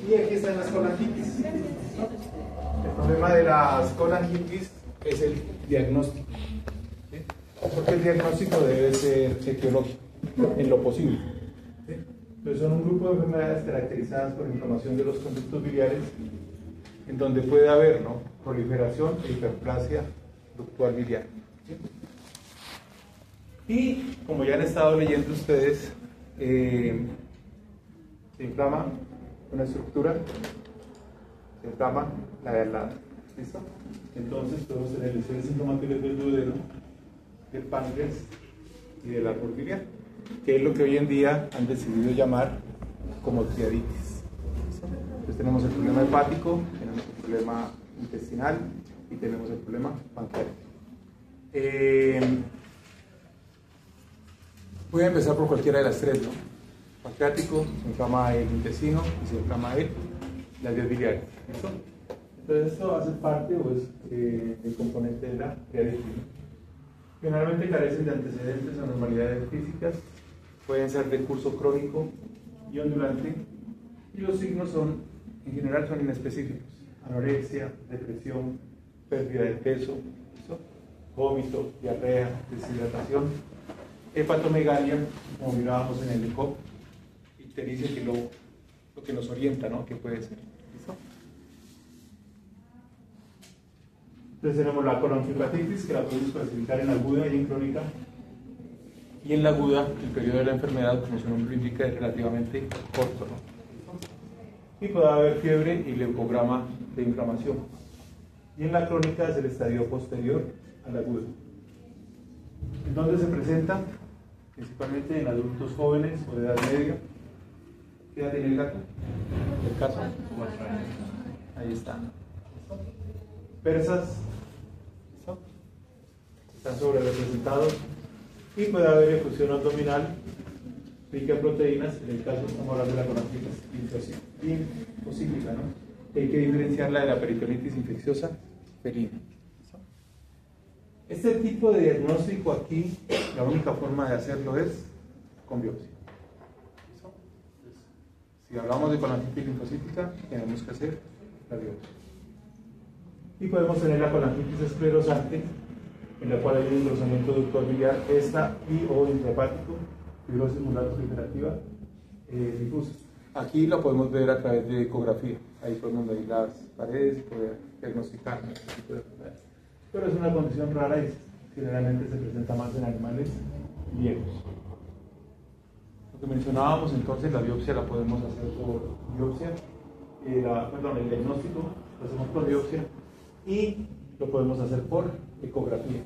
Y aquí están las colangitis. El problema de las colangitis es el diagnóstico. ¿Sí? Porque el diagnóstico debe ser etiológico, en lo posible. ¿Sí? Entonces son un grupo de enfermedades caracterizadas por inflamación de los conductos biliares, en donde puede haber, ¿no?, proliferación e hiperplasia ductual biliar. ¿Sí? Y como ya han estado leyendo ustedes, se inflama una estructura, se inflama la de al lado. ¿Listo? Entonces podemos tener lesiones inflamatorias del duodeno, del páncreas y del árbol biliar, que es lo que hoy en día han decidido llamar como tiaditis. Entonces tenemos el problema hepático, tenemos el problema intestinal y tenemos el problema pancreático. Voy a empezar por cualquiera de las tres, ¿no? Pancreático, se inflama el intestino y se inflama las vías biliares. ¿Listo? Entonces esto hace parte del componente de la tiaditis, ¿no? Generalmente carecen de antecedentes o anormalidades físicas, pueden ser de curso crónico y ondulante, y los signos en general son inespecíficos: anorexia, depresión, pérdida de peso, ¿listo?, vómito, diarrea, deshidratación, hepatomegalia, como mirábamos en el ECOG, ictericia, que lo que nos orienta, ¿no?, que puede ser. ¿Listo? Entonces tenemos la colonfibratitis, que la podemos clasificar en aguda y en crónica. Y en la aguda, el periodo de la enfermedad, como su nombre indica, es relativamente corto, ¿no? Y puede haber fiebre y leucograma de inflamación. Y en la crónica es el estadio posterior a la aguda. ¿En dónde se presenta? Principalmente en adultos jóvenes o de edad media. ¿Qué edad tiene el gato? ¿El caso? 4 años. Ahí está. Persas, ¿listo?, están sobre representados, y puede haber efusión abdominal rica en proteínas. En el caso estamos hablando de la colonfibratitis linfocítica, ¿no? Hay que diferenciarla de la peritonitis infecciosa felina. ¿Listo? Este tipo de diagnóstico aquí, la única forma de hacerlo es con biopsia. ¿Listo? Entonces, si hablamos de colonfibratitis linfocítica, tenemos que hacer la biopsia. Y podemos tener la colangitis esclerosante, en la cual hay un engrosamiento ductual biliar extra y o intrahepático, fibrosis mular proliferativa difusa. Aquí lo podemos ver a través de ecografía. Ahí podemos medir las paredes y poder diagnosticar este tipo de enfermedades. Pero es una condición rara y generalmente se presenta más en animales viejos. Lo que mencionábamos entonces, la biopsia la podemos hacer por biopsia, el diagnóstico lo hacemos por biopsia, y lo podemos hacer por ecografía.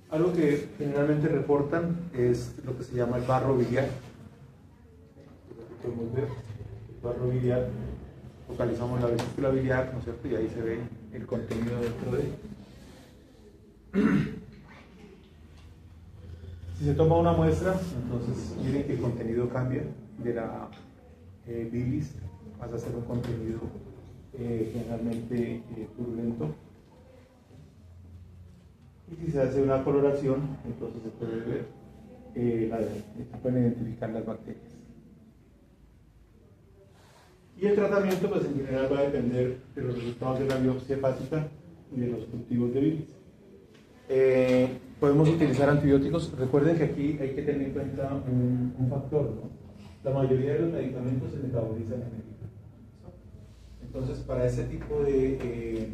Algo que generalmente reportan es lo que se llama el barro biliar. Aquí podemos ver el barro biliar, localizamos la vesícula biliar, ¿no es cierto?, y ahí se ve el contenido dentro de Si se toma una muestra, entonces miren que el contenido cambia de la bilis, pasa a ser un contenido generalmente purulento. Y si se hace una coloración, entonces se puede ver, se pueden identificar las bacterias. Y el tratamiento, pues en general va a depender de los resultados de la biopsia hepática y de los cultivos de bilis. Podemos utilizar antibióticos. Recuerden que aquí hay que tener en cuenta un factor, ¿no? La mayoría de los medicamentos se metabolizan en el hígado. Entonces, para ese tipo de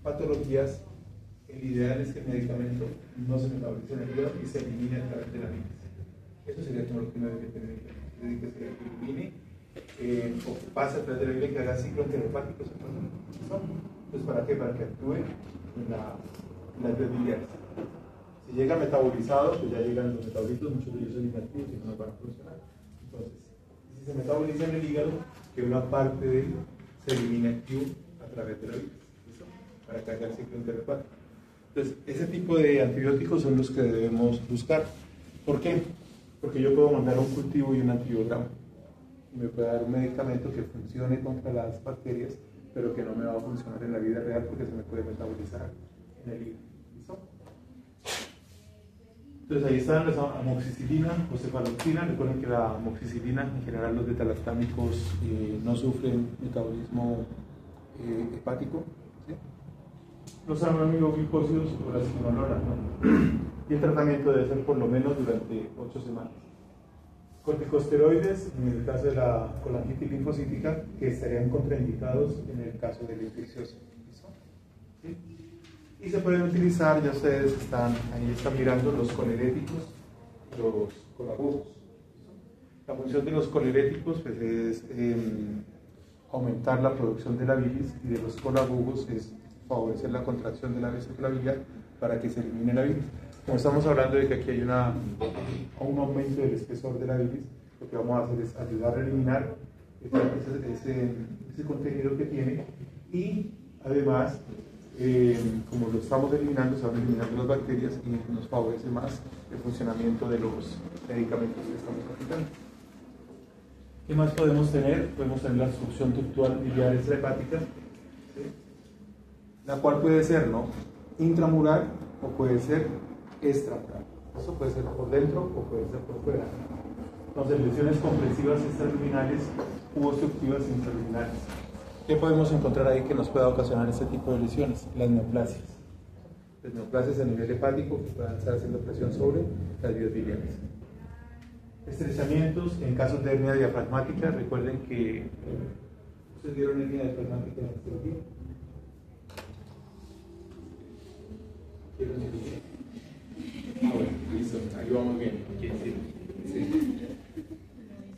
patologías, el ideal es que el medicamento no se metabolice en el hígado y se elimine a través de la bilis. Eso sería como lo que uno debe tener en cuenta. Es decir, que se elimine o que pase a través de la bilis, que haga ciclo enterohepático. Entonces, ¿para qué? Para que actúe en las vías biliares. Si llega metabolizado, pues ya llegan los metabolitos, muchos de ellos son inactivos y no van a funcionar. Entonces, si se metaboliza en el hígado, que una parte de él se elimine activo a través de la bilis, ¿listo?, para que haga el ciclo enterohepático. Entonces, ese tipo de antibióticos son los que debemos buscar. ¿Por qué? Porque yo puedo mandar un cultivo y un antibiograma. y me puede dar un medicamento que funcione contra las bacterias, pero que no me va a funcionar en la vida real porque se me puede metabolizar en el hígado. ¿Listo? Entonces ahí están las amoxicilina o cefaloxina. Recuerden que la amoxicilina, en general los beta-lactámicos no sufren metabolismo hepático, ¿sí? Los aminoglucósidos o la cinolona, ¿no? Y el tratamiento debe ser por lo menos durante 8 semanas. Corticosteroides, en el caso de la colangitis linfocítica, que estarían contraindicados en el caso de la infecciosa. ¿Sí? Y se pueden utilizar, ya ustedes ahí están mirando los coleréticos, los colagugos. La función de los coleréticos pues, es aumentar la producción de la bilis, y de los colagugos es favorecer la contracción de la vesícula biliar para que se elimine la bilis. Como estamos hablando de que aquí hay un aumento del espesor de la bilis, lo que vamos a hacer es ayudar a eliminar ese contenido que tiene, y además, como lo estamos eliminando, se van eliminando las bacterias y nos favorece más el funcionamiento de los medicamentos que estamos aplicando. ¿Qué más podemos tener? Podemos tener la obstrucción ductual biliar extrahepática, ¿sí? La cual puede ser, ¿no?, intramural o puede ser extramural. Eso puede ser por dentro o puede ser por fuera. Entonces, lesiones comprensivas extraluminales u obstructivas intraluminales. ¿Qué podemos encontrar ahí que nos pueda ocasionar este tipo de lesiones? Las neoplasias. Las neoplasias a nivel hepático que puedan estar haciendo presión sobre las vías biliares. Estrechamientos en casos de hernia diafragmática. Recuerden que ¿ustedes vieron hernia diafragmática en la cirugía? Bueno, listo, ahí vamos bien.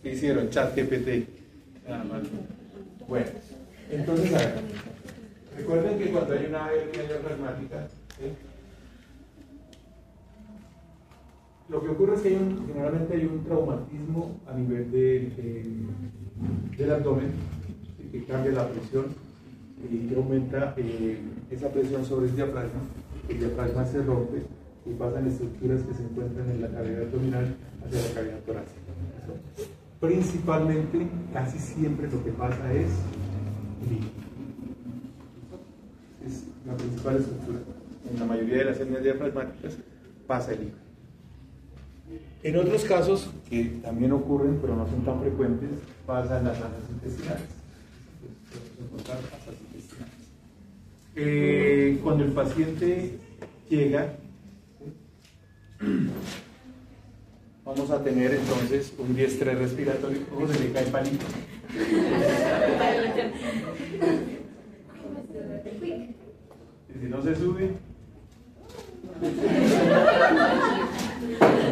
¿Qué hicieron? ChatGPT. Bueno, entonces, a ver, recuerden que cuando hay una hernia diafragmática, lo que ocurre es que generalmente hay un traumatismo a nivel del abdomen, que cambia la presión y que aumenta esa presión sobre el diafragma se rompe y pasan estructuras que se encuentran en la cavidad abdominal hacia la cavidad torácica. Principalmente, casi siempre lo que pasa es líquido. Es la principal estructura. En la mayoría de las hernias diafragmáticas pasa el líquido. En otros casos, que también ocurren, pero no son tan frecuentes, pasan las asas intestinales. Cuando el paciente llega, vamos a tener entonces un diestrés respiratorio. ¿Cómo se le cae el palito? Y si no se sube,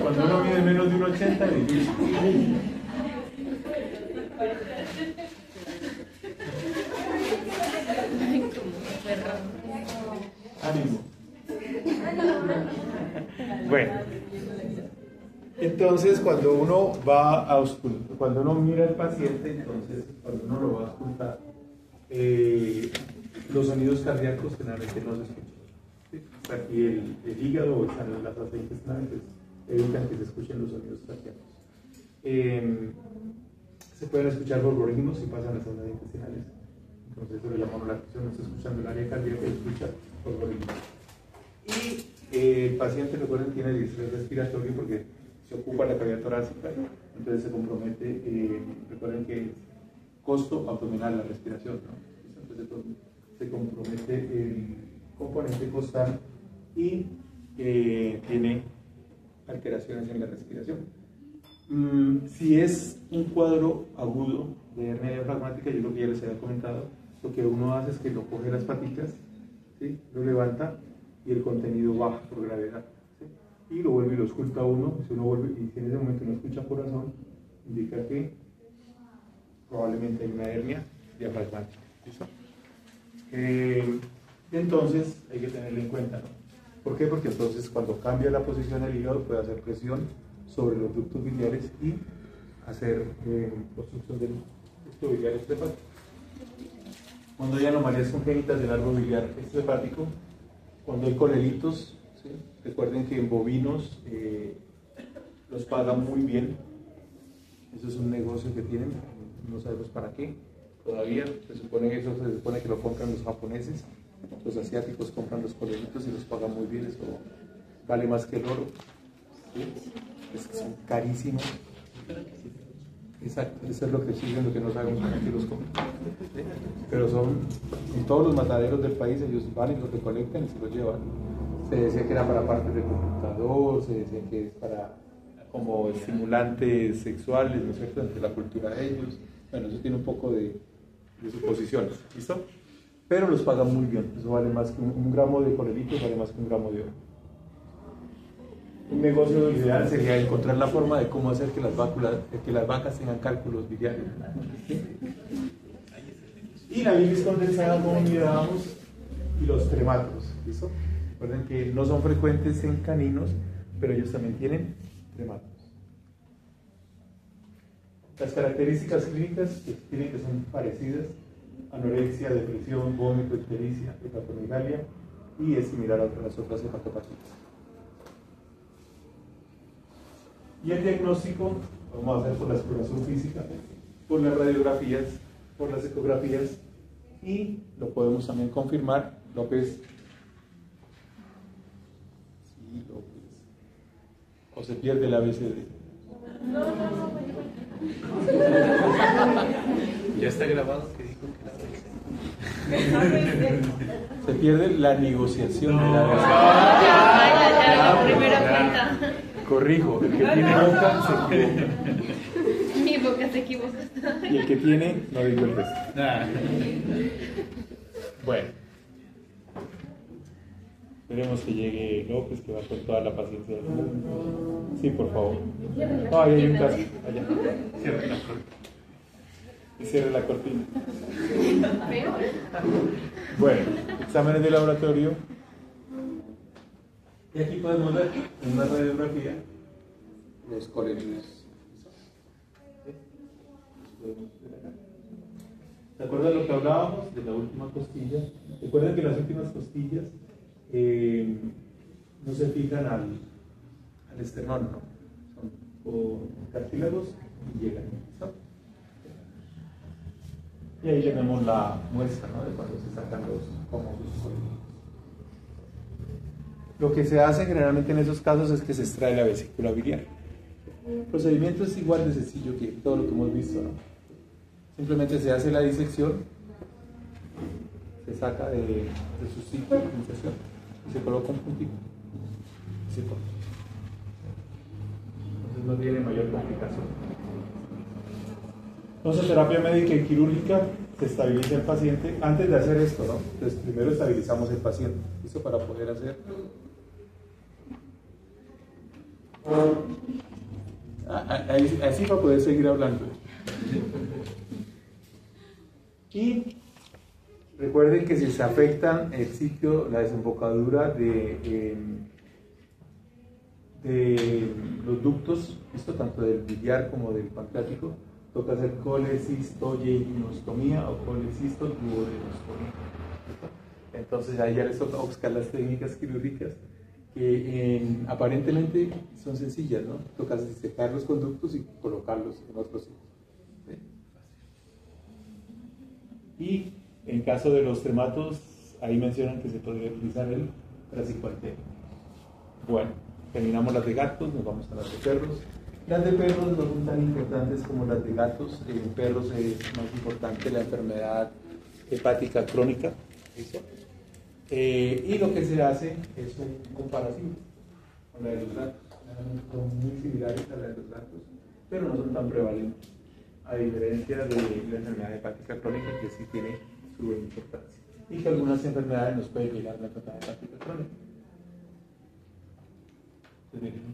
cuando uno mide menos de 1,80 es difícil. Ánimo. Bueno, entonces cuando uno va a auscultar, cuando uno mira al paciente, entonces cuando uno lo va a auscultar, los sonidos cardíacos generalmente no se escuchan. ¿Sí? Está aquí el hígado o están las asas intestinales, evitan que se escuchen los sonidos cardíacos. Se pueden escuchar borborismos si pasan las asas intestinales. Entonces eso le llamamos la atención, no está escuchando el área cardíaca y escucha borborismos. Y el paciente, recuerden, tiene distrés respiratorio porque se ocupa la cavidad torácica, entonces se compromete, recuerden que es costo abdominal la respiración, ¿no? Entonces se compromete el componente costal y tiene alteraciones en la respiración. Si es un cuadro agudo de hernia diafragmática, yo lo que ya les había comentado, lo que uno hace es que lo coge las patitas, ¿sí?, lo levanta y el contenido baja por gravedad, ¿sí?, y lo vuelve y lo ausculta uno. Si uno vuelve y si en ese momento no escucha corazón, indica que probablemente hay una hernia diafragmática. ¿Listo? Entonces hay que tenerlo en cuenta, ¿no? ¿Por qué? Porque entonces cuando cambia la posición del hígado puede hacer presión sobre los ductos biliares y hacer obstrucción del ducto biliar extrahepático. Cuando hay anomalías congénitas del árbol biliar extrahepático, cuando hay colelitos, ¿sí?, recuerden que en bovinos los pagan muy bien. Eso es un negocio que tienen. no sabemos para qué todavía. Se supone que lo compran los japoneses, los asiáticos compran los coloritos y los pagan muy bien, eso vale más que el oro, ¿sí? Es que son carísimos. Exacto, eso es lo que exigen, lo que no sabemos para qué los compran, ¿sí? Pero son en todos los mataderos del país, ellos van y los recolectan y se los llevan. Se decía que era para partes del computador, se decía que es para como estimulantes sexuales, ¿no es cierto?, entre la cultura de ellos. Bueno, eso tiene un poco de suposiciones, ¿listo? Pero los pagan muy bien, eso vale más que un gramo de coleritos, vale más que un gramo de oro. Un negocio ideal sería encontrar la forma de cómo hacer que las vacas tengan cálculos biliares, ¿sí? Y la bilis condensada, como mirábamos, y los trematos, ¿listo? Recuerden que no son frecuentes en caninos, pero ellos también tienen trematos. Las características clínicas que tienen que son parecidas: anorexia, depresión, vómito, ictericia, hepatomegalia, y es similar a las otras hepatopatias. Y el diagnóstico lo vamos a hacer por la exploración física, por las radiografías, por las ecografías, y lo podemos también confirmar. López. Sí, López. O se pierde el ABCD. Ya está grabado que dijo que la ABC. Se pierde la negociación de la Ya, primera cuenta. Corrijo, el que tiene boca se equivoca. Mi boca se equivoca. Y el que tiene, no digo el resto. Bueno. Esperemos que llegue López, que va con toda la paciencia del mundo. Sí, por favor. No, ahí hay un caso. Allá. Cierre la cortina. Y cierre la cortina. Bueno, exámenes de laboratorio. Y aquí podemos ver en una radiografía los coleritos. ¿Se acuerdan lo que hablábamos de la última costilla? Recuerden que las últimas costillas no se fijan al esternón, ¿no? Son por cartílagos y llegan, ¿no? Y ahí tenemos la muestra, ¿no?, de cuando se sacan los famosos coleritos. Lo que se hace generalmente en esos casos es que se extrae la vesícula biliar. El procedimiento es igual de sencillo que todo lo que hemos visto, ¿no? Simplemente se hace la disección, se saca de su sitio de inserción y se coloca un puntito y se corta. Entonces no tiene mayor complicación. Entonces, terapia médica y quirúrgica, se estabiliza el paciente. Antes de hacer esto, ¿no? Entonces primero estabilizamos el paciente, ¿listo? Para poder hacer así para poder seguir hablando. Y recuerden que si se afectan el sitio, la desembocadura de los ductos, esto tanto del biliar como del pancreático, toca hacer colecistoyenostomía o colecistoduodenostomía. Entonces ahí ya les toca buscar las técnicas quirúrgicas que aparentemente son sencillas, ¿no? Toca disecar los conductos y colocarlos en otros sitios. ¿Sí? Y en caso de los trematos, ahí mencionan que se podría utilizar el tracicualtero. Bueno, terminamos las de gatos, nos vamos a las de perros. Las de perros no son tan importantes como las de gatos. En perros es más importante la enfermedad hepática crónica. ¿Listo? Y lo que se hace es un comparativo con la de los gatos. Son muy similares a la de los gatos, pero no son tan prevalentes, a diferencia de la enfermedad hepática crónica, que sí tiene su importancia, y que algunas enfermedades nos pueden llegar a la enfermedad hepática crónica.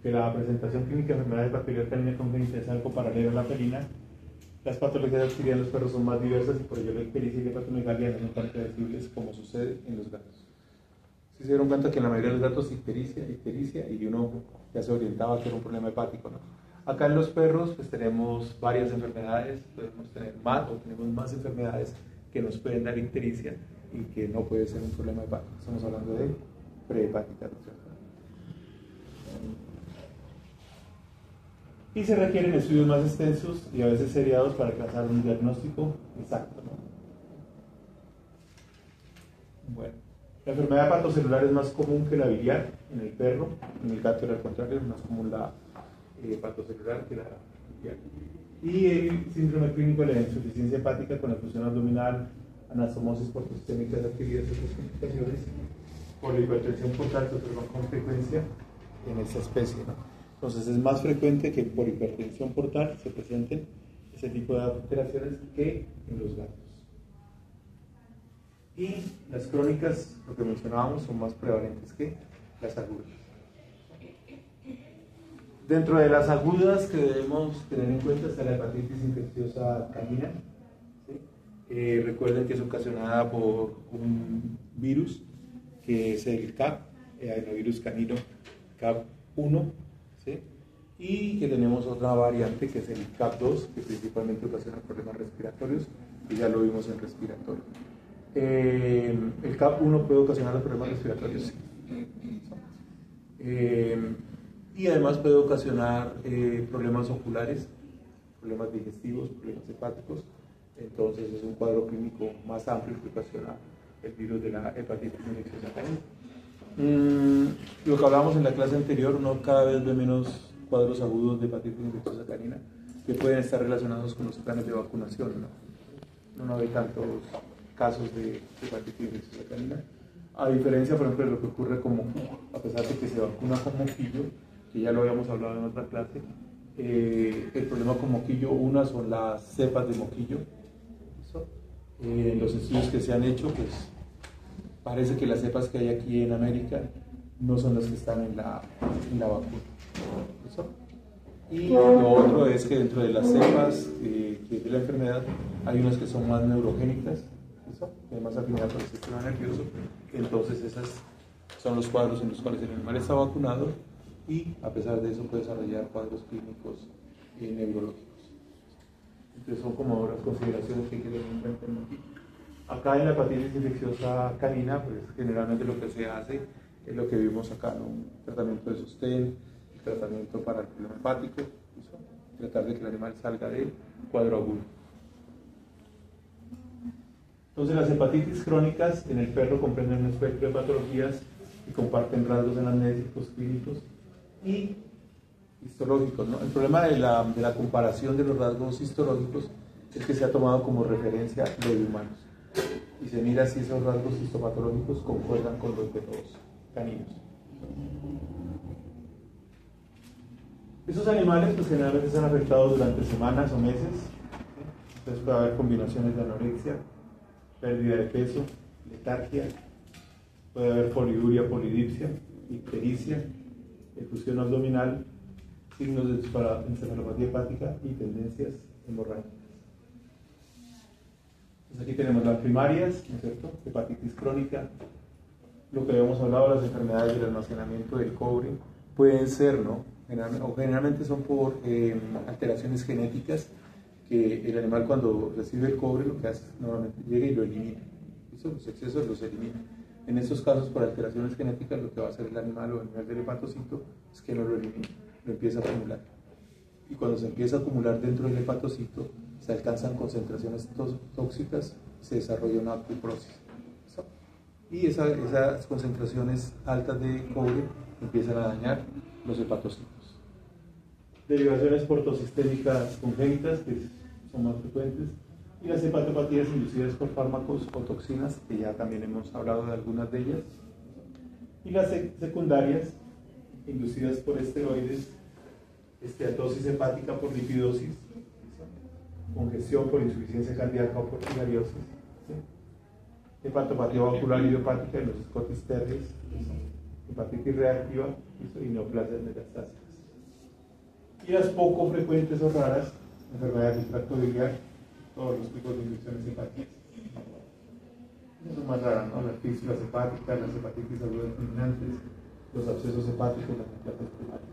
Que la presentación clínica de enfermedad hepática crónica congénita es algo paralelo a la felina. Las patologías adquiridas en los perros son más diversas y por ello la ictericia y la hepatomegalia no son tan predecibles como sucede en los gatos. Si se dieron cuenta que en la mayoría de los gatos ictericia, y uno ya se orientaba que era un problema hepático, ¿no? Acá en los perros pues tenemos varias enfermedades, podemos tener más o tenemos más enfermedades que nos pueden dar ictericia y que no puede ser un problema hepático. Estamos hablando de prehepática. y se requieren estudios más extensos y a veces seriados para alcanzar un diagnóstico exacto, ¿no? Bueno, la enfermedad hepatocelular es más común que la biliar en el perro, en el gato era al contrario, es más común la hepatocelular que la biliar. Y el síndrome clínico de la insuficiencia hepática con la función abdominal, anastomosis portosistémicas adquiridas y otras complicaciones por la hipertensión portal se observan con frecuencia en esta especie, ¿no? Entonces es más frecuente que por hipertensión portal se presenten ese tipo de alteraciones que en los gatos. Y las crónicas, lo que mencionábamos, son más prevalentes que las agudas. Dentro de las agudas que debemos tener en cuenta está la hepatitis infecciosa canina. ¿Sí? Recuerden que es ocasionada por un virus que es el CAP, el adenovirus canino CAP1, ¿sí? Y que tenemos otra variante que es el CAP2, que principalmente ocasiona problemas respiratorios, y ya lo vimos en respiratorio. El CAP1 puede ocasionar los problemas respiratorios, sí. Y además puede ocasionar problemas oculares, problemas digestivos, problemas hepáticos. Entonces es un cuadro clínico más amplio que ocasiona el virus de la hepatitis infecciosa canina. Lo que hablábamos en la clase anterior, uno cada vez ve menos cuadros agudos de hepatitis infecciosa canina que pueden estar relacionados con los planes de vacunación, ¿no? No ve tantos casos de hepatitis infecciosa canina, a diferencia, por ejemplo, de lo que ocurre con moquillo. A pesar de que se vacuna con moquillo, que ya lo habíamos hablado en otra clase, el problema con moquillo, una son las cepas de moquillo. En los estudios que se han hecho, pues parece que las cepas que hay aquí en América no son las que están en la vacuna. ¿Eso? Y lo otro es que dentro de las cepas de la enfermedad hay unas que son más neurogénicas, ¿eso? Que hay más afinidad con el sistema nervioso. Entonces esas son los cuadros en los cuales el animal está vacunado y a pesar de eso puede desarrollar cuadros clínicos neurológicos. Entonces son como otras consideraciones que hay que tener en cuenta. Acá en la hepatitis infecciosa canina, pues generalmente lo que se hace es lo que vimos acá, ¿no? Un tratamiento de sostén, el tratamiento para el problema hepático, ¿eso? Tratar de que el animal salga del cuadro agudo. Entonces las hepatitis crónicas en el perro comprenden un espectro de patologías y comparten rasgos anamnésicos, clínicos y histológicos, ¿no? El problema de la comparación de los rasgos histológicos es que se ha tomado como referencia lo de humanos y se mira si esos rasgos histopatológicos concuerdan con los de los caninos. Esos animales pues generalmente están afectados durante semanas o meses, entonces puede haber combinaciones de anorexia, pérdida de peso, letargia, puede haber poliuria, polidipsia, ictericia, efusión abdominal, signos de encefalopatía hepática y tendencias hemorrágicas. Entonces aquí tenemos las primarias, ¿no es cierto? Hepatitis crónica, lo que habíamos hablado, las enfermedades del almacenamiento del cobre, pueden ser, ¿no? Generalmente son por alteraciones genéticas que el animal cuando recibe el cobre lo que hace normalmente llega y lo elimina. Eso, los excesos los elimina. En estos casos, por alteraciones genéticas, lo que va a hacer el animal o el nivel del hepatocito es que no lo elimina, lo empieza a acumular. Y cuando se empieza a acumular dentro del hepatocito, se alcanzan concentraciones tóxicas, se desarrolla una fibrosis. Y esas concentraciones altas de cobre empiezan a dañar los hepatocitos. Derivaciones portosistémicas congénitas, que son más frecuentes, y las hepatopatías inducidas por fármacos o toxinas, que ya también hemos hablado de algunas de ellas, y las secundarias, inducidas por esteroides, esteatosis hepática por lipidosis, congestión por insuficiencia cardíaca o por filariosis, ¿sí? Hepatopatía vascular idiopática en los Scottish Terriers, hepatitis reactiva y neoplasias metastásicas. Y las poco frecuentes o raras, enfermedades del tracto biliar, todos los tipos de infecciones hepáticas. Son más raras, ¿no? Las fístulas hepáticas, las hepatitis agudas fulminantes, los abscesos hepáticos, las neoplasias primarias.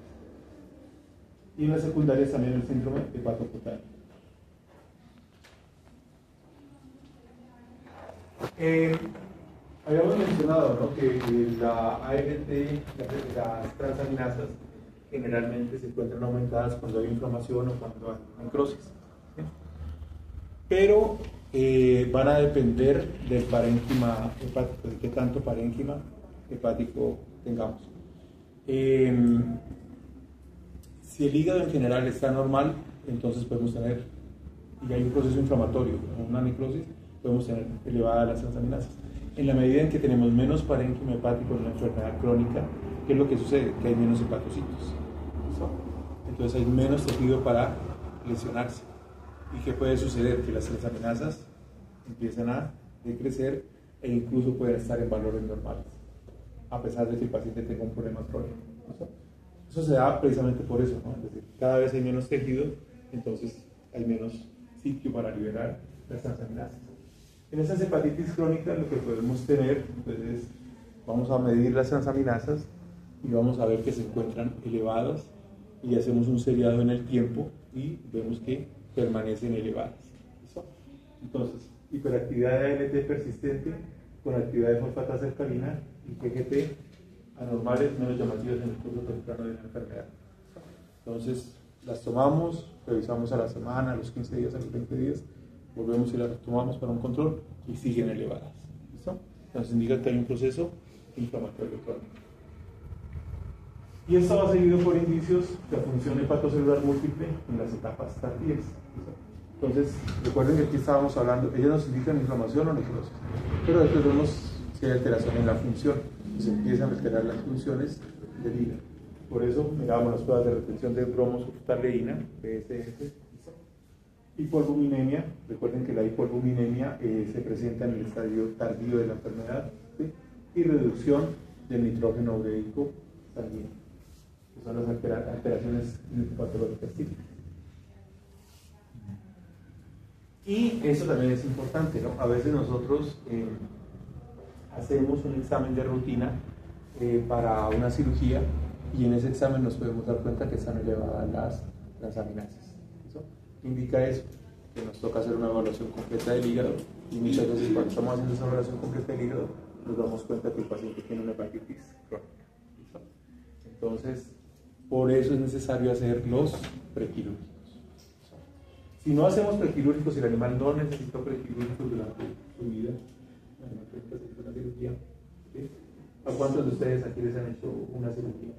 Y en las secundarias también el síndrome hepatocutáneo. Habíamos mencionado, ¿no?, que la ALT, las transaminasas, generalmente se encuentran aumentadas cuando hay inflamación o cuando hay necrosis. ¿Sí? Pero van a depender del parénquima hepático, de qué tanto parénquima hepático tengamos. Si el hígado en general está normal, entonces podemos tener, y hay un proceso inflamatorio, una necrosis, podemos tener elevadas las transaminasas. En la medida en que tenemos menos parénquima hepático en una enfermedad crónica, ¿qué es lo que sucede? Que hay menos hepatocitos. ¿Listo? Entonces hay menos tejido para lesionarse. ¿Y qué puede suceder? Que las transaminasas empiezan a decrecer e incluso pueden estar en valores normales, a pesar de que el paciente tenga un problema crónico. ¿Listo? Eso se da precisamente por eso, ¿no? Es decir, cada vez hay menos tejido, entonces hay menos sitio para liberar las transaminasas. En esas hepatitis crónicas lo que podemos tener, pues, es, vamos a medir las transaminasas y vamos a ver que se encuentran elevadas y hacemos un seriado en el tiempo y vemos que permanecen elevadas. ¿Listo? Entonces, hiperactividad de ALT persistente con actividad de fosfatasa alcalina y PGT anormales menos llamativas en el curso temprano de la enfermedad. Entonces, las tomamos, revisamos a la semana, a los 15 días, a los 20 días, volvemos y las tomamos para un control y siguen elevadas. ¿Listo? Nos indica que hay un proceso inflamatorio crónico. Y esto va seguido por indicios de función hepatocelular múltiple en las etapas tardías. ¿Listo? Entonces, recuerden que aquí estábamos hablando, ellas nos indican inflamación o necrosis, pero después vemos si hay alteración en la función, se empiezan a alterar las funciones del hígado. Por eso mirábamos las pruebas de retención de bromosulfaleína, PSF, hipoalbuminemia. Recuerden que la hipoalbuminemia se presenta en el estadio tardío de la enfermedad, ¿sí? Y reducción del nitrógeno ureico sanguíneo, que son las alteraciones patológicas típicas. Y eso también es importante, ¿no? A veces nosotros hacemos un examen de rutina para una cirugía y en ese examen nos podemos dar cuenta que están elevadas las transaminasas. ¿Eso? Indica eso, que nos toca hacer una evaluación completa del hígado y muchas veces cuando estamos haciendo esa evaluación completa del hígado nos damos cuenta que el paciente tiene una hepatitis crónica. ¿Listo? Entonces, por eso es necesario hacer los prequirúrgicos. Si no hacemos prequirúrgicos, si el animal no necesita prequirúrgicos durante su vida, una cirugía, ¿sí? ¿A cuántos de ustedes aquí les han hecho una cirugía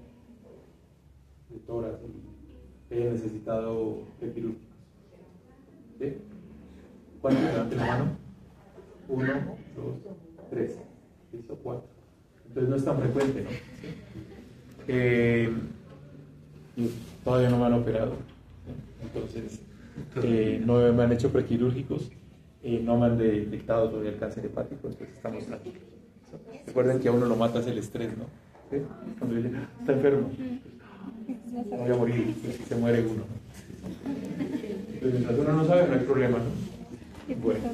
de tórax y hayan necesitado prequirúrgicos? ¿Sí? ¿Cuántos levanten la mano? 1, 2, 3, 4. Entonces no es tan frecuente, ¿no? ¿Sí? Todavía no me han operado, ¿sí? Entonces no me han hecho prequirúrgicos, no me han detectado todavía el cáncer hepático, entonces estamos tranquilos. Recuerden que a uno lo mata es el estrés, ¿no? ¿Sí? Cuando dice, está enfermo, voy a morir, se muere uno. Entonces, mientras uno no sabe, no hay problema, ¿no? Bueno.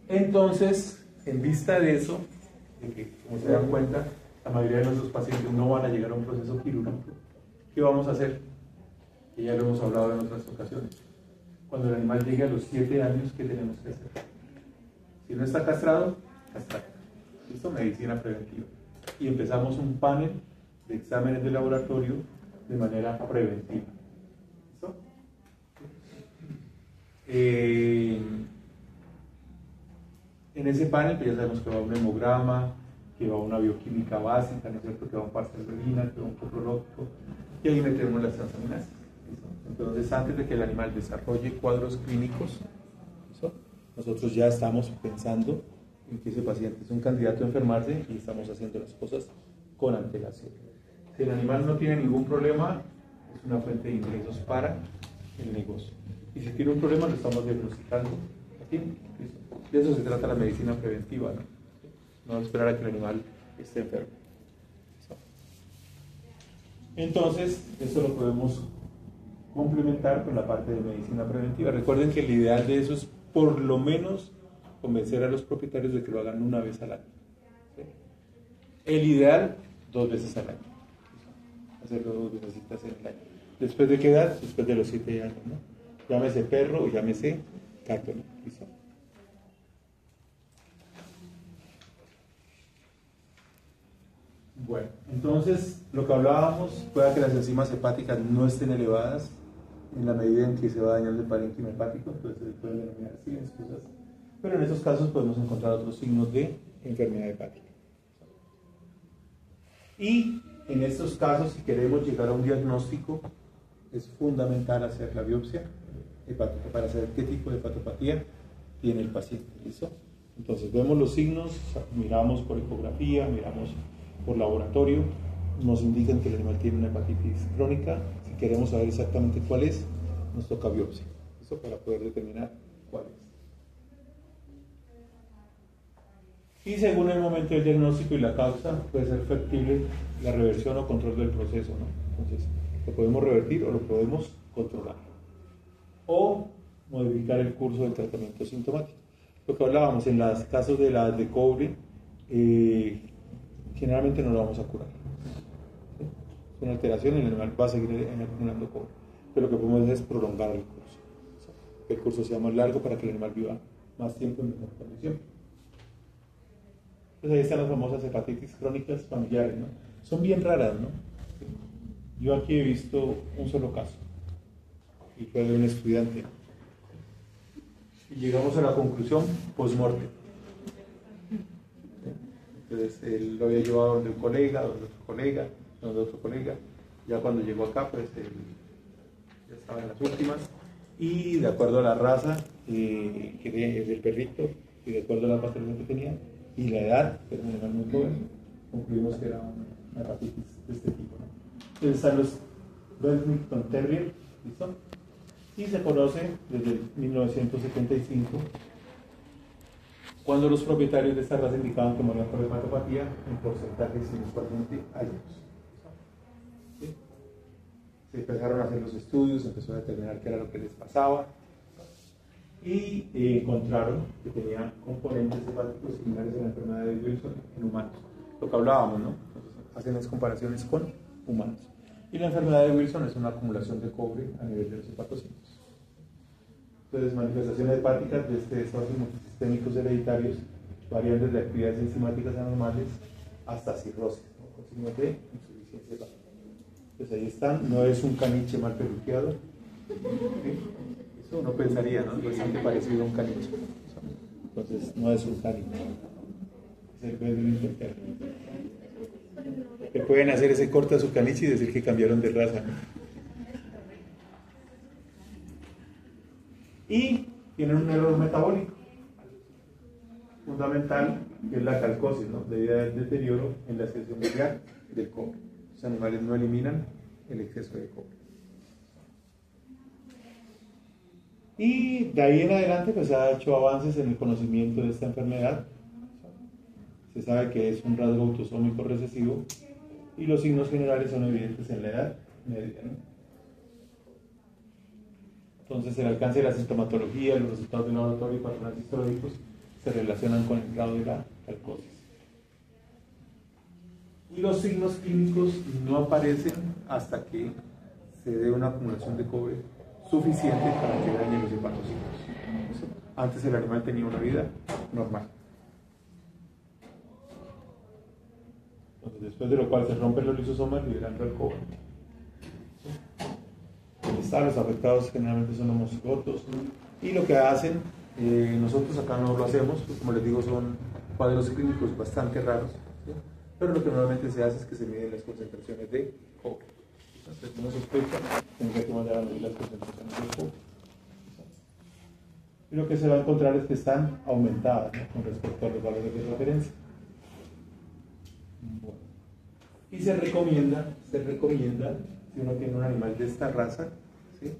Entonces, en vista de eso, de que, como se dan cuenta, la mayoría de nuestros pacientes no van a llegar a un proceso quirúrgico, ¿qué vamos a hacer? Que ya lo hemos hablado en otras ocasiones. Cuando el animal llegue a los 7 años, ¿qué tenemos que hacer? Si no está castrado, castrar. Esto medicina preventiva. Y empezamos un panel de exámenes de laboratorio de manera preventiva. ¿Listo? En ese panel pues ya sabemos que va un hemograma, que va una bioquímica básica, ¿no es cierto? Que va un parcial renal, que va un coprológico, y ahí metemos las transaminasas. ¿Listo? Entonces, antes de que el animal desarrolle cuadros clínicos, ¿listo? Nosotros ya estamos pensando en que ese paciente es un candidato a enfermarse y estamos haciendo las cosas con antelación. Si el animal no tiene ningún problema, es una fuente de ingresos para el negocio. Y si tiene un problema, lo estamos diagnosticando aquí. ¿Listo? De eso se trata la medicina preventiva, ¿no? No esperar a que el animal esté enfermo. ¿Listo? Entonces, esto lo podemos complementar con la parte de medicina preventiva. Recuerden que el ideal de eso es por lo menos convencer a los propietarios de que lo hagan una vez al año. ¿Sí? El ideal, 2 veces al año. Hacerlo 2 veces en el año. ¿Después de qué edad? Después de los 7 años, ¿no? Llámese perro o llámese gato, ¿no? ¿Listo? Bueno, entonces lo que hablábamos, puede que las enzimas hepáticas no estén elevadas en la medida en que se va dañando el parénquima hepático, entonces se pueden denominar así las cosas. Pero en estos casos podemos encontrar otros signos de enfermedad hepática. Y en estos casos, si queremos llegar a un diagnóstico, es fundamental hacer la biopsia hepática para saber qué tipo de hepatopatía tiene el paciente. ¿Listo? Entonces vemos los signos, miramos por ecografía, miramos por laboratorio, nos indican que el animal tiene una hepatitis crónica. Si queremos saber exactamente cuál es, nos toca biopsia. ¿Listo? Para poder determinar cuál es. Y según el momento del diagnóstico y la causa, puede ser factible la reversión o control del proceso, ¿no? Entonces, lo podemos revertir o lo podemos controlar. O modificar el curso del tratamiento sintomático. Lo que hablábamos en los casos de las de cobre, generalmente no lo vamos a curar. ¿Sí? Es una alteración y el animal va a seguir acumulando cobre. Pero lo que podemos hacer es prolongar el curso. ¿Sí? Que el curso sea más largo para que el animal viva más tiempo en mejor condición. Pues ahí están las famosas hepatitis crónicas familiares, ¿no? Son bien raras, ¿no? Yo aquí he visto un solo caso, y fue de un estudiante. Y llegamos a la conclusión post-mortem. Entonces él lo había llevado donde un colega, donde otro colega, donde otro colega. Ya cuando llegó acá, pues él ya estaba en las últimas. Y de acuerdo a la raza del perrito, y de acuerdo a la patología que tenía, y la edad, que era un animal muy joven, concluimos que era una hepatitis de este tipo, ¿no? Entonces están los Wellington Terrier, ¿listo? Y se conoce desde 1975, cuando los propietarios de esta raza indicaban que morían por hepatopatía en porcentajes inusualmente altos. ¿Sí? Se empezaron a hacer los estudios, se empezó a determinar qué era lo que les pasaba, y encontraron que tenía componentes hepáticos similares a la enfermedad de Wilson en humanos. Lo que hablábamos, ¿no? Entonces, hacen las comparaciones con humanos. Y la enfermedad de Wilson es una acumulación de cobre a nivel de los hepatocitos. Entonces, manifestaciones hepáticas de estados multisistémicos hereditarios varían desde actividades enzimáticas anormales hasta cirrosis, ¿no? Con signos de insuficiencia hepática. Entonces ahí están, no es un caniche mal peluqueado. ¿Sí? Eso uno pensaría, ¿no? Es bastante parecido a un caniche. Entonces no es un caniche. Es el Wellington Terrier. Que pueden hacer ese corte a su caniche y decir que cambiaron de raza. Y tienen un error metabólico fundamental, que es la calcosis, ¿no? Debido al deterioro en la excreción biliar del cobre. Los animales no eliminan el exceso de cobre. Y de ahí en adelante pues se ha hecho avances en el conocimiento de esta enfermedad. Se sabe que es un rasgo autosómico recesivo y los signos generales son evidentes en la edad media, ¿no? Entonces el alcance de la sintomatología, los resultados de laboratorio y patrones históricos se relacionan con el grado de la calcosis. Y los signos clínicos no aparecen hasta que se dé una acumulación de cobre suficiente para que dañe los hepatocitos. Antes el animal tenía una vida normal. Entonces, después de lo cual se rompen los lisosomas liberando el cobre. Los afectados generalmente son homocigotos, y lo que hacen, nosotros acá no lo hacemos, pues como les digo, son cuadros clínicos bastante raros, ¿sí? Pero lo que normalmente se hace es que se miden las concentraciones de cobre. Entonces, uno sospecha, tiene que mandar a medir las concentraciones de cobre. Y lo que se va a encontrar es que están aumentadas, ¿no? Con respecto a los valores de referencia. Bueno. Y se recomienda, si uno tiene un animal de esta raza, ¿sí?,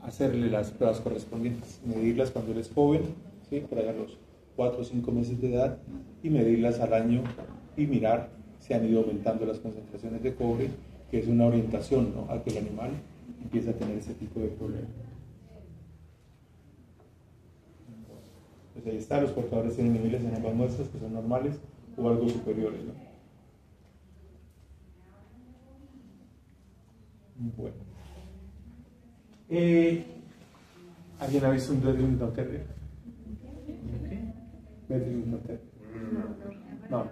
hacerle las pruebas correspondientes, medirlas cuando él es joven, ¿sí?, por allá a los 4 o 5 meses de edad, y medirlas al año y mirar si han ido aumentando las concentraciones de cobre, que es una orientación, ¿no?, a que el animal empiece a tener ese tipo de problemas. Pues ahí está, los portadores tienen niveles en ambas muestras que son normales o algo superiores, ¿no? Bueno. ¿Alguien ha visto un Wellington Terrier? Wellington Terrier. No.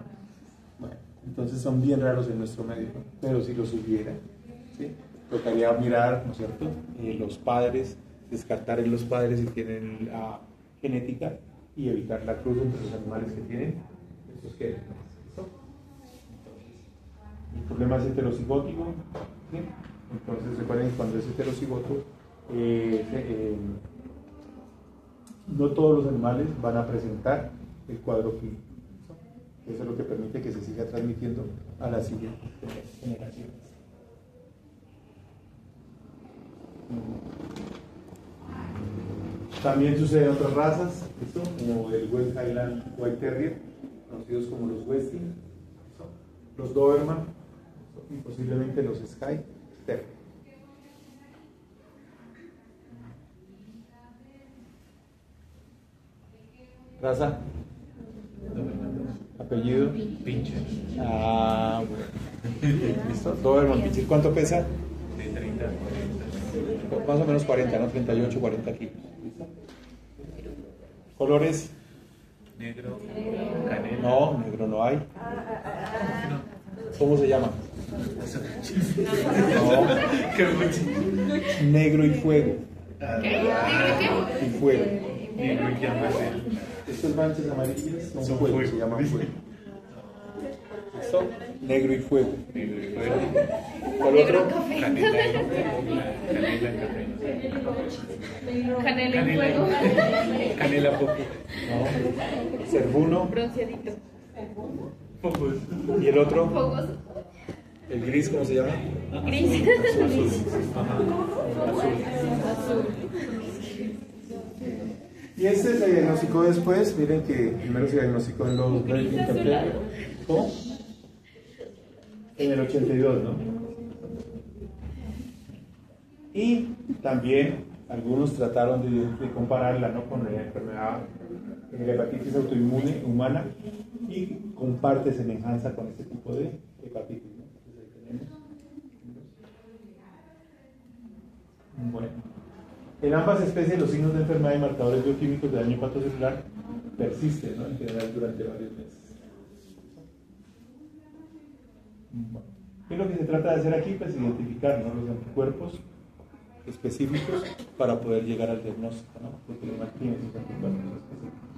Bueno, Entonces son bien raros en nuestro medio, ¿no? Pero si los hubiera, ¿sí? Tocaría mirar, ¿no es cierto? Los padres, descartar en los padres si tienen la genética y evitar la cruz entre los animales que tienen estos genes, ¿no? El problema es heterocigótico, ¿sí? Entonces recuerden que cuando es heterocigoto, no todos los animales van a presentar el cuadro clínico. Eso es lo que permite que se siga transmitiendo a las siguientes generaciones. También sucede en otras razas, ¿listo? Como el West Highland White Terrier, conocidos como los Westie, los Doberman y posiblemente los Skye Terrier. ¿Raza? ¿Apellido? Pincher. Ah, bueno. ¿Listo? Doberman Pinscher. ¿Cuánto pesa? De 30 a 40. Más o menos 40, ¿no? 38, 40 kilos. ¿Listo? ¿Colores? Negro, canela. No, negro no hay. ¿Cómo se llama? No. Negro y fuego. Y fuego. Negro y llamas Estos manchas amarillas son Son fuego, fuego. se llaman fuego. ¿Listo? Negro y fuego. negro y fuego. ¿Cuál otro? Canela y canela, café. Canela en fuego. Canela poco. No. Cervuno. Bronceadito. Pocos. ¿Y el otro? Fogoso. ¿El gris cómo se llama? Gris. Azul. Y este se diagnosticó después, miren que primero se diagnosticó en los Breaking Terrier. ¿Cómo? En el 82, ¿no? Y también algunos trataron de compararla, ¿no? Con la enfermedad de la hepatitis autoinmune humana y comparte semejanza con este tipo de hepatitis, ¿no? Entonces ahí tenemos. Bueno. En ambas especies los signos de enfermedad y marcadores bioquímicos de daño hepatocelular persisten, ¿no? En general durante varios meses. Bueno. ¿Qué es lo que se trata de hacer aquí? Pues identificar, ¿no? Los anticuerpos específicos para poder llegar al diagnóstico, ¿no? Porque los tienen esos anticuerpos específicos.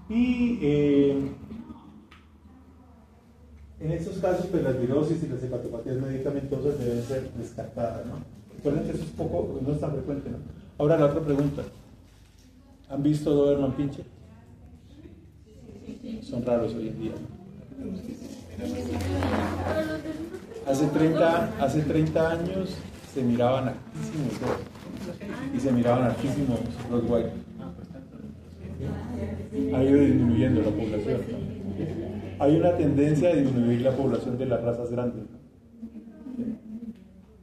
Y en estos casos, pues las virosis y las hepatopatías medicamentosas deben ser descartadas, ¿no? Recuerden que eso es poco, no es tan frecuente, ¿no? Ahora la otra pregunta. ¿Han visto Doberman Pinscher? Son raros hoy en día, ¿no? Hace 30 años se miraban hartísimos Doberman y se miraban hartísimos Rottweiler. Ha ido disminuyendo la población, ¿no? Hay una tendencia a disminuir la población de las razas grandes, ¿no?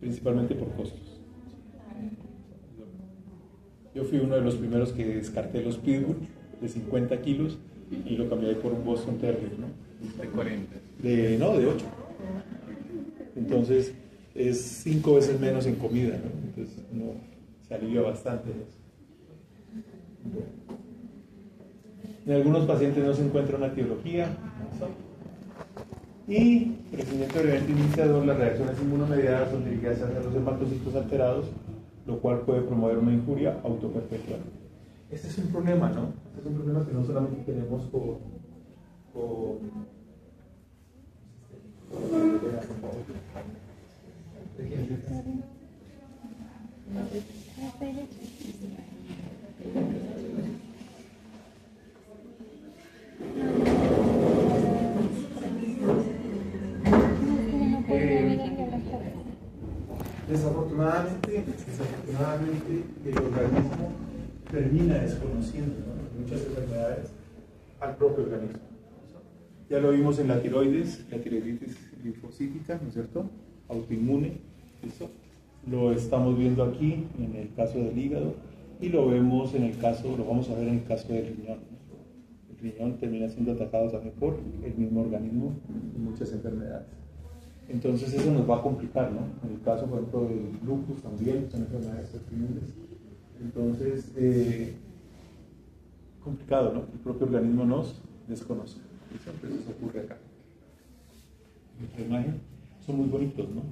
Principalmente por costos. Yo fui uno de los primeros que descarté los Pitbull de 50 kilos y lo cambié por un Boston Terrier, ¿no? De 40. De 8. Entonces es 5 veces menos en comida, ¿no? Entonces no, se alivia bastante eso. En algunos pacientes no se encuentra una etiología. Y crecimiento brevemente iniciador, las reacciones inmunomediadas son dirigidas hacia los hepatocitos alterados, lo cual puede promover una injuria autoperpetual. Este es un problema, ¿no? Este es un problema que no solamente tenemos con desafortunadamente el organismo termina desconociendo, ¿no? Muchas enfermedades al propio organismo. Ya lo vimos en la tiroides, la tiroiditis linfocítica, ¿no es cierto? Autoinmune, ¿listo? Lo estamos viendo aquí en el caso del hígado y lo vemos en el caso, lo vamos a ver en el caso del riñón, ¿no? El riñón termina siendo atacado también por el mismo organismo en muchas enfermedades. Entonces eso nos va a complicar, ¿no? En el caso, por ejemplo, del lupus también, son enfermedades autoinmunes. Entonces, complicado, ¿no? El propio organismo nos desconoce. Entonces eso ocurre acá. nuestra imagen, son muy bonitos, ¿no?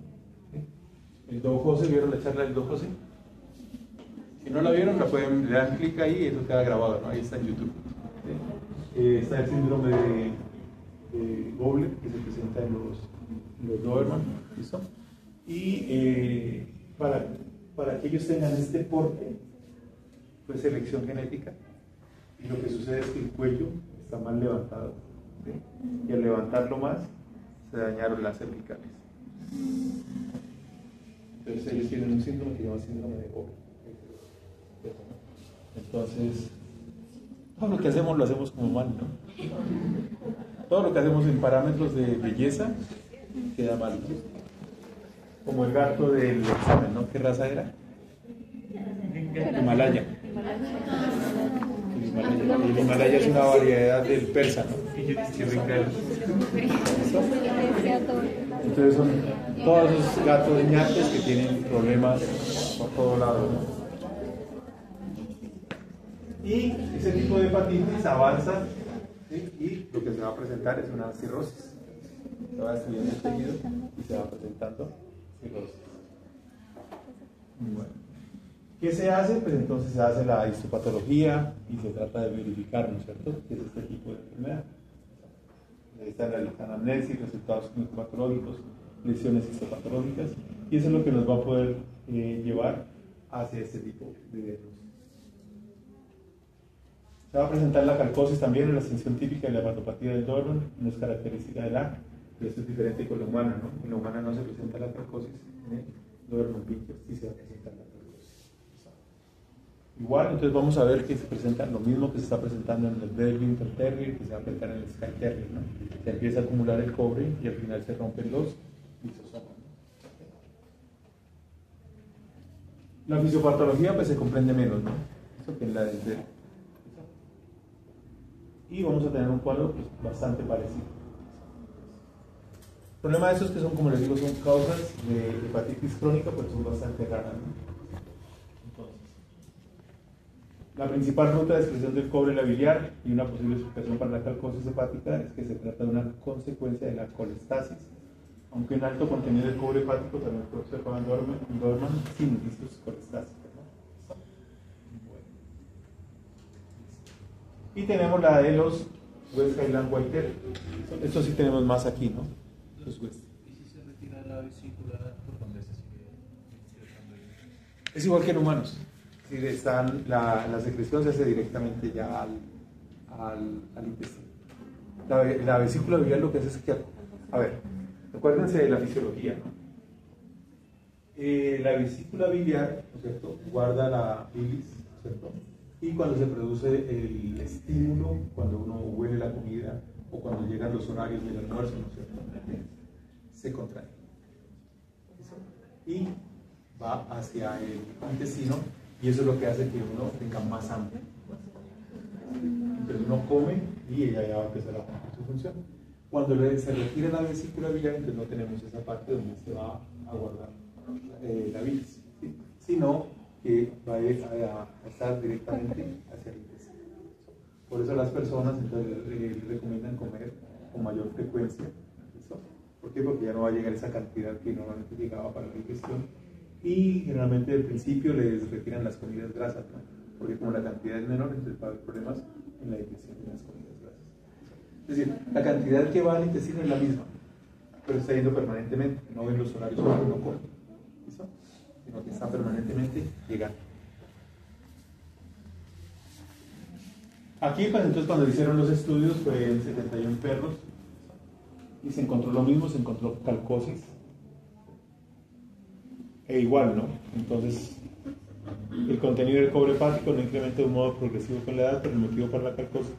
El Don José, ¿vieron la charla del Don José? Si no la vieron, le dan clic ahí y eso queda grabado, ¿no? Ahí está en YouTube. Está el síndrome de Goblet, que se presenta en los Doberman, ¿listo? Y para que ellos tengan este porte, pues selección genética, y lo que sucede es que el cuello está mal levantado, ¿sí? Y al levantarlo más, se dañaron las cervicales. Entonces ellos tienen un síndrome que se llama síndrome de Goblet. Entonces, todo lo que hacemos lo hacemos como mal, ¿no? Todo lo que hacemos en parámetros de belleza queda mal, ¿no? Como el gato del examen, ¿no? ¿Qué raza era? Himalaya. El Himalaya es una variedad del persa, ¿no? Entonces son todos esos gatos ñates que tienen problemas por todo lado, ¿no? Y ese tipo de hepatitis avanza, ¿sí? Y lo que se va a presentar es una cirrosis. Se va destruyendo el tejido y se va presentando cirrosis. Bueno. ¿Qué se hace? Pues entonces se hace la histopatología y se trata de verificar, ¿no es cierto?, qué es este tipo de enfermedad. Ahí está la anamnesis, resultados clínico-patológicos, lesiones histopatológicas, y eso es lo que nos va a poder llevar hacia este tipo de diagnóstico. Se va a presentar la calcosis también en la extensión típica de la hepatopatía del Doberman, no es característica del A, pero esto es diferente con la humana, ¿no? En la humana no se presenta la calcosis, en el Doberman Pinscher sí se va a presentar la calcosis. Igual, entonces vamos a ver que se presenta lo mismo que se está presentando en el Bedlington Terrier, que se va a presentar en el Skye Terrier, ¿no? Se empieza a acumular el cobre y al final se rompen los lisosomas, ¿no? La fisiopatología pues se comprende menos, ¿no? Eso que en la del Bedlington. Y vamos a tener un cuadro pues, bastante parecido. El problema de eso es que son, como les digo, son causas de hepatitis crónica, pues son bastante raras, ¿no? Entonces, la principal ruta de excreción del cobre en la biliar y una posible explicación para la calcosis hepática es que se trata de una consecuencia de la colestasis, aunque un alto contenido de cobre hepático también fue observado en Doberman sin indicios colestásicos. Y tenemos la de los West Highland White. Esto sí tenemos más aquí, ¿no? Los West. ¿Y si se retira la vesícula, por dónde se sigue? Es igual que en humanos. Es decir, la secreción se hace directamente ya al intestino. La vesícula biliar lo que hace es que, a ver, acuérdense de la fisiología, ¿no? La vesícula biliar, ¿no es cierto?, guarda la bilis, ¿no es cierto?, y cuando se produce el estímulo, cuando uno huele la comida o cuando llegan los horarios del almuerzo, ¿no es cierto?, se contrae. Y va hacia el intestino y eso es lo que hace que uno tenga más hambre. Entonces uno come y ella ya va a empezar a cumplir su función. Cuando se retira la vesícula biliar, entonces no tenemos esa parte donde se va a guardar la bilis, ¿sí? Sino que va a estar directamente hacia el intestino. Por eso las personas entonces recomiendan comer con mayor frecuencia. ¿Listo? ¿Por qué? Porque ya no va a llegar esa cantidad que normalmente llegaba para la digestión y generalmente al principio les retiran las comidas grasas, ¿no? Porque como la cantidad es menor, entonces va a haber problemas en la digestión de las comidas grasas. Es decir, la cantidad que va al intestino es la misma, pero está yendo permanentemente, no ven los horarios cuando uno come. ¿Listo? Sino que está permanentemente llegando. Aquí, pues entonces cuando hicieron los estudios fue en 71 perros y se encontró lo mismo, se encontró calcosis e igual, ¿no? Entonces el contenido del cobre hepático no incrementa de un modo progresivo con la edad, pero el motivo para la calcosis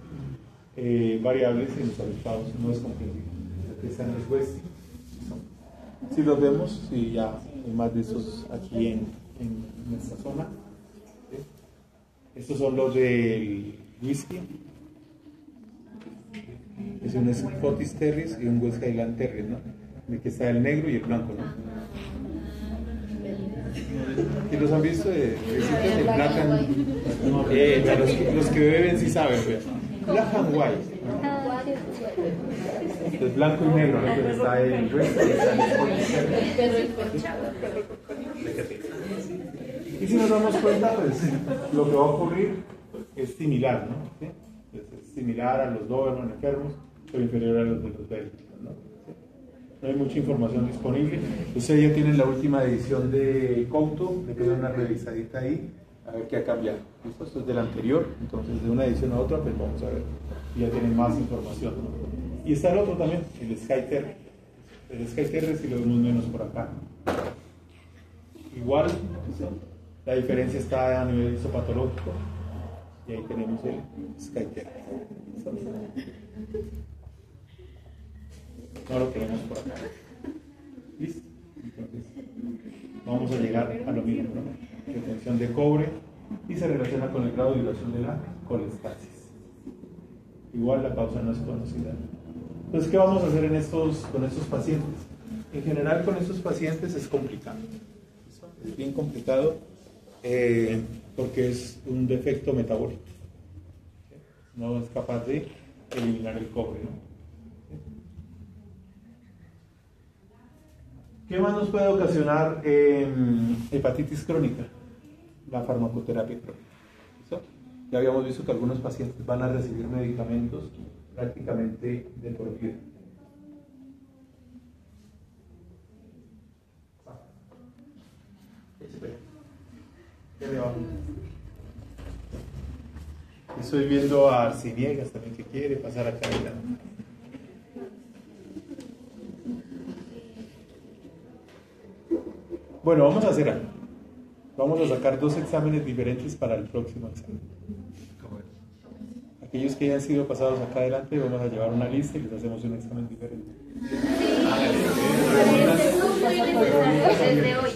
variables en los avispados no es comprendido. Aquí están los West. Si los vemos, sí, ya hay más de estos aquí en esta zona. ¿Sí? Estos son los del whisky. Es un Scottish Terrier y un West Highland Terrier, ¿no? En el que está el negro y el blanco, ¿no? ¿Quién los han visto? El Black and los que beben sí saben, Black and White. Es blanco y negro, ¿no? Entonces está el resto y está el y si nos damos cuenta, pues lo que va a ocurrir es similar, ¿no? ¿Sí? Es similar a los Doberman enfermos, pero inferior a los de los Bélgicos, ¿no? ¿Sí? No hay mucha información disponible. Ustedes ya tienen la última edición de Couto, le queda una revisadita ahí, a ver qué ha cambiado. ¿Listo? Esto es del anterior, entonces de una edición a otra, pues vamos a ver. Ya tienen más información, ¿no? Y está el otro también, el SkyTerra. El SkyTerra si lo vemos menos por acá. Igual, ¿sí? La diferencia está a nivel histopatológico. Y ahí tenemos el SkyTerra. No lo queremos por acá. ¿Listo? Entonces, vamos a llegar a lo mismo, ¿no? Retención de cobre y se relaciona con el grado de vibración de la colestasis. Igual la causa no es conocida. Entonces, ¿qué vamos a hacer con estos pacientes? En general, con estos pacientes es complicado. Es bien complicado porque es un defecto metabólico. No es capaz de eliminar el cobre, ¿no? ¿Qué más nos puede ocasionar hepatitis crónica? La farmacoterapia crónica. ¿Listo? Ya habíamos visto que algunos pacientes van a recibir medicamentos prácticamente de por vida. Estoy viendo a Arciniegas también que quiere pasar acá adelante. Bueno, vamos a hacer algo. Vamos a sacar 2 exámenes diferentes para el próximo examen. Aquellos que hayan sido pasados acá adelante, vamos a llevar una lista y les hacemos un examen diferente. Desde hoy.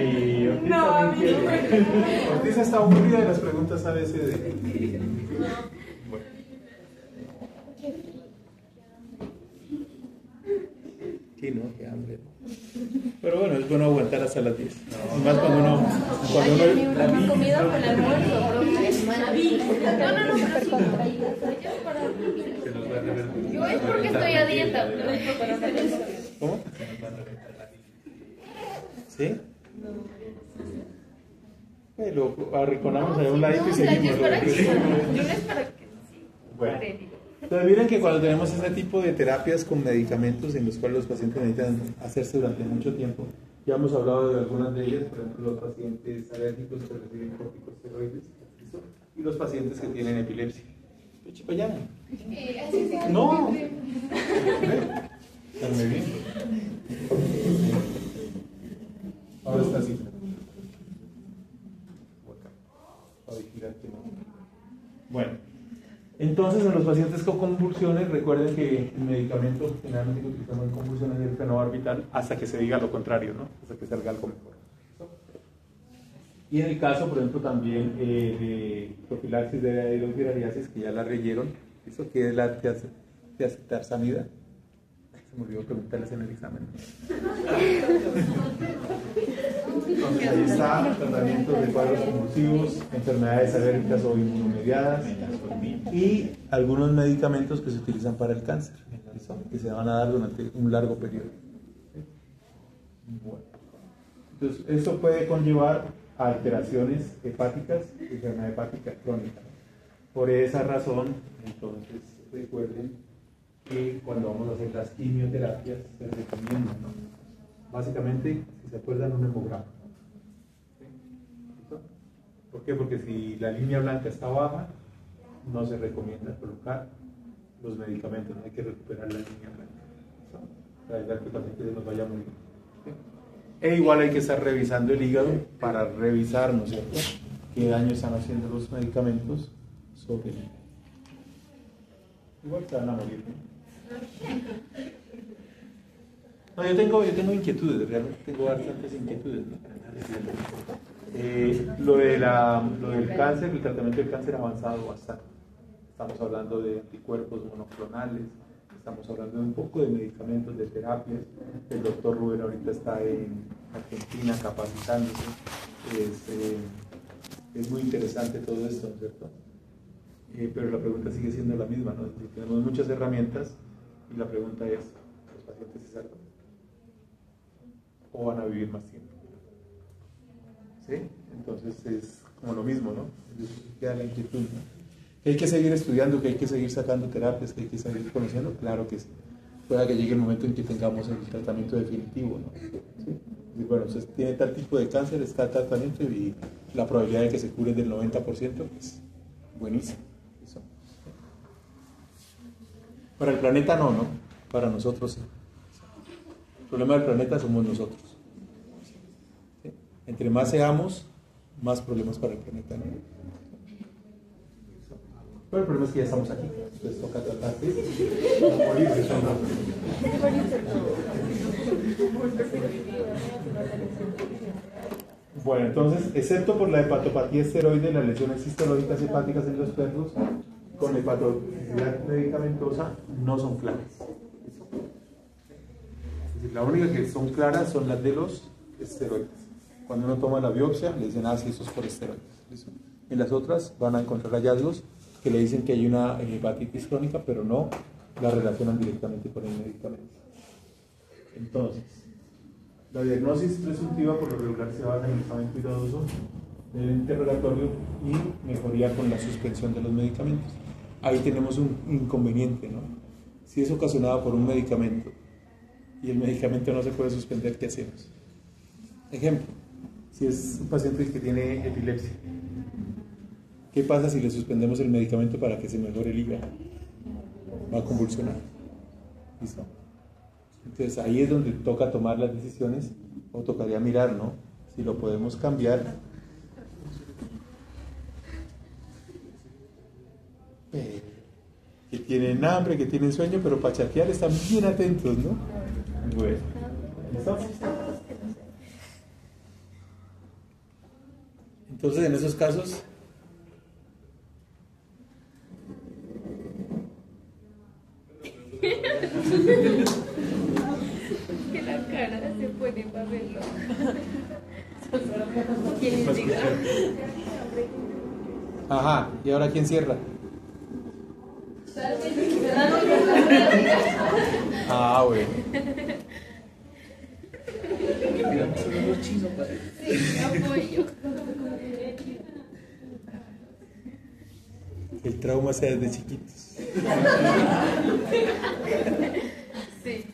Y Ortiz está aburrida de las preguntas a veces de... Bueno. Sí, ¿no? Qué hambre. Pero bueno, es bueno aguantar hasta las 10. Más cuando uno... Una comida con almuerzo. Yo es porque estoy a dieta. ¿Cómo? ¿Sí? Lo arrinconamos a un ladito y seguimos. Yo no es para que... Bueno. Entonces miren que cuando tenemos este tipo de terapias con medicamentos en los cuales los pacientes necesitan hacerse durante mucho tiempo, ya hemos hablado de algunas de ellas, por ejemplo los pacientes alérgicos que reciben corticosteroides y los pacientes que tienen epilepsia. Chipayana. No. Están bien. Ahora está así. Para vigilar que no. Bueno. Entonces, en los pacientes con convulsiones, recuerden que el medicamento generalmente que utilizamos en convulsiones es el fenobarbital hasta que se diga lo contrario, ¿no? Hasta que salga algo mejor. Y en el caso, por ejemplo, también de profilaxis de aeroviraliasis, que ya la leyeron, ¿eso qué es la tiazeptarsamida? Se me olvidó preguntarles en el examen. Entonces, ahí está, tratamientos de cuadros convulsivos, enfermedades alérgicas o inmunomediadas y algunos medicamentos que se utilizan para el cáncer, ¿listo? Que se van a dar durante un largo periodo. Bueno. Entonces, eso puede conllevar a alteraciones hepáticas y enfermedad hepática crónica. Por esa razón, entonces, recuerden que cuando vamos a hacer las quimioterapias se recomienda, ¿no? Básicamente, si se acuerdan, un hemograma. ¿Listo? ¿Por qué? Porque si la línea blanca está baja, no se recomienda colocar los medicamentos, no hay que recuperar la línea blanca. ¿Listo? Para evitar que el paciente se nos vaya a morir. ¿Sí? E igual hay que estar revisando el hígado para revisar, ¿no es cierto?, qué daño están haciendo los medicamentos sobre el hígado. Igual se van a morir, ¿no? No, yo tengo inquietudes, realmente tengo bastantes inquietudes, ¿no? Lo del cáncer, el tratamiento del cáncer ha avanzado bastante. Estamos hablando de anticuerpos monoclonales, estamos hablando de un poco de medicamentos, de terapias. El doctor Rubén ahorita está en Argentina, capacitándose. Es muy interesante todo esto, ¿no es cierto? Pero la pregunta sigue siendo la misma, ¿no? Es decir, tenemos muchas herramientas y la pregunta es, ¿los pacientes se salvan? ¿O van a vivir más tiempo? ¿Sí? Entonces es como lo mismo, ¿no? Queda la inquietud, ¿no? ¿Que hay que seguir estudiando, que hay que seguir sacando terapias, que hay que seguir conociendo? Claro que sí. Pueda que llegue el momento en que tengamos el tratamiento definitivo, ¿no? ¿Sí? Y bueno, usted tiene tal tipo de cáncer, está tratamiento y la probabilidad de que se cure es del 90%, pues buenísimo. Eso. Para el planeta no, ¿no? Para nosotros sí. El problema del planeta somos nosotros. ¿Sí? Entre más seamos, más problemas para el planeta, ¿no? Pero el problema es que ya estamos aquí, entonces toca tratar de morirse. Bueno, entonces, excepto por la hepatopatía esteroide, las lesiones histológicas hepáticas en los perros con hepatotoxicidad medicamentosa no son claras. Es decir, la única que son claras son las de los esteroides. Cuando uno toma la biopsia, le dicen, sí, eso es por esteroides. En las otras van a encontrar hallazgos que le dicen que hay una hepatitis crónica, pero no la relacionan directamente con el medicamento. Entonces, la diagnosis presuntiva por lo regular se basa en el examen cuidadoso del interrogatorio y mejoría con la suspensión de los medicamentos. Ahí tenemos un inconveniente, ¿no? Si es ocasionada por un medicamento y el medicamento no se puede suspender, ¿qué hacemos? Ejemplo, si es un paciente que tiene epilepsia, ¿qué pasa si le suspendemos el medicamento para que se mejore el hígado? Va a convulsionar. ¿Listo? Entonces ahí es donde toca tomar las decisiones, o tocaría mirar, ¿no? Si lo podemos cambiar. Que tienen hambre, que tienen sueño, pero para chatear están bien atentos, ¿no? Bueno. ¿Listo? Entonces en esos casos... Que la cara se pone para verlo. ¿Quién les diga? Ajá, ¿y ahora quién cierra? Bueno. Sí, apoyo. El trauma sea desde chiquitos. Sí.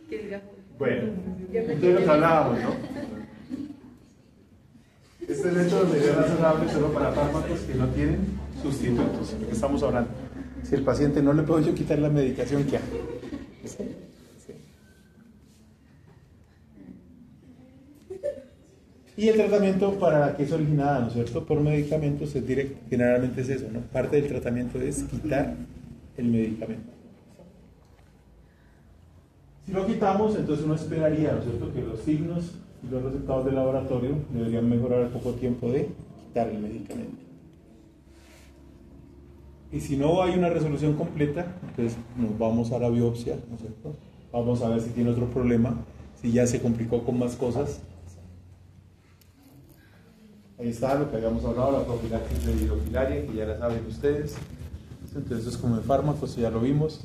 Que diga. Bueno, entonces lo que hablábamos, ¿no? Este método sería razonable solo para fármacos que no tienen sustitutos, lo que estamos hablando. Si el paciente no le puedo yo quitar la medicación, ¿qué hago? ¿Sí? Sí. Y el tratamiento para la que es originada, ¿no es cierto?, por medicamentos es directo, generalmente es eso, ¿no? Parte del tratamiento es quitar el medicamento. Si lo quitamos, entonces uno esperaría, ¿no es cierto?, que los signos y los resultados del laboratorio deberían mejorar al poco tiempo de quitar el medicamento. Y si no hay una resolución completa, entonces nos vamos a la biopsia, ¿no es cierto? Vamos a ver si tiene otro problema, si ya se complicó con más cosas. Ahí está lo que habíamos hablado, la profilaxis de hidrofilaria, que ya la saben ustedes. Entonces eso es como en fármacos, ya lo vimos.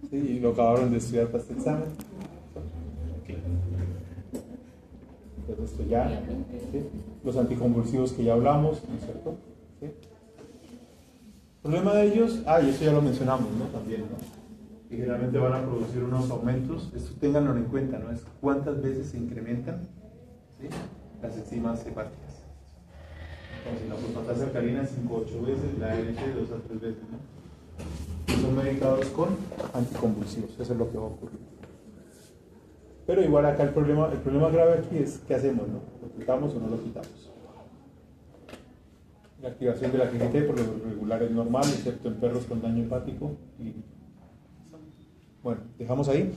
¿Sí? Y lo acabaron de estudiar para este examen. Entonces esto ya, ¿sí? Los anticonvulsivos que ya hablamos, ¿no es cierto? ¿Sí? El problema de ellos, y eso ya lo mencionamos, ¿no? También, ¿no? Que generalmente van a producir unos aumentos, esto ténganlo en cuenta, ¿no? Es cuántas veces se incrementan, ¿sí?, las enzimas hepáticas. Entonces la fosfatasa alcalina 5 a 8 veces, la ALT 2 a 3 veces, ¿no? Y son medicados con anticonvulsivos, eso es lo que va a ocurrir. Pero igual acá el problema grave aquí es ¿qué hacemos, no? ¿Lo quitamos o no lo quitamos? La activación de la GGT por lo regular es normal, excepto en perros con daño hepático. Y... bueno, dejamos ahí.